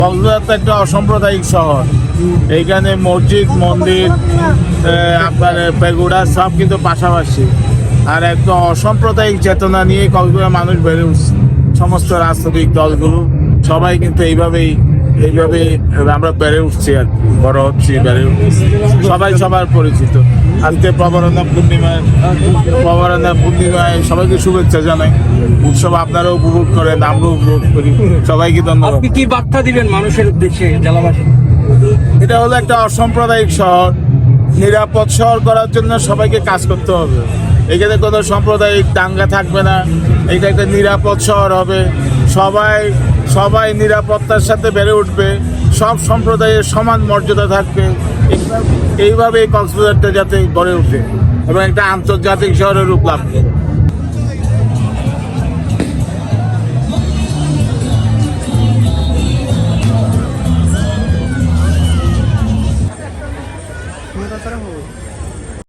কক্সবাজার তো একটা অসাম্প্রদায়িক শহর। এইখানে মসজিদ, মন্দির, আপনার পেগুড়া সব কিন্তু পাশাপাশি। আর একটা অসাম্প্রদায়িক চেতনা নিয়ে কক্সবাজার মানুষ বেড়ে উঠছে। সমস্ত রাজনৈতিক দলগুলো সবাই কিন্তু এইভাবে আমরা বেড়ে উঠছি, আর বড় হচ্ছি, বেড়ে উঠছি। সবাই সবার পরিচিত। আজকে প্রবরণা পূর্ণিমায় সবাইকে শুভেচ্ছা জানাই। উৎসব আপনারাও উপভোগ করেন, আমরাও উপভোগ করি। সবাইকে ধন্যবাদ। আপনি কি বার্তা দিবেন মানুষের উদ্দেশ্যে, জেলাবাসী? এটা হলো একটা অসাম্প্রদায়িক শহর। নিরাপদ শহর করার জন্য সবাইকে কাজ করতে হবে। এখানে কোনো সাম্প্রদায়িক দাঙ্গা থাকবে না। এটা একটা নিরাপদ শহর হবে। সবাই নিরাপত্তার সাথে বেড়ে উঠবে। সব সম্প্রদায়ের সমান মর্যাদা থাকবে। এইভাবে এই কক্সবাজারটা যাতে গড়ে ওঠে এবং একটা আন্তর্জাতিক শহরের রূপ লাভ করে। Mira, carajo.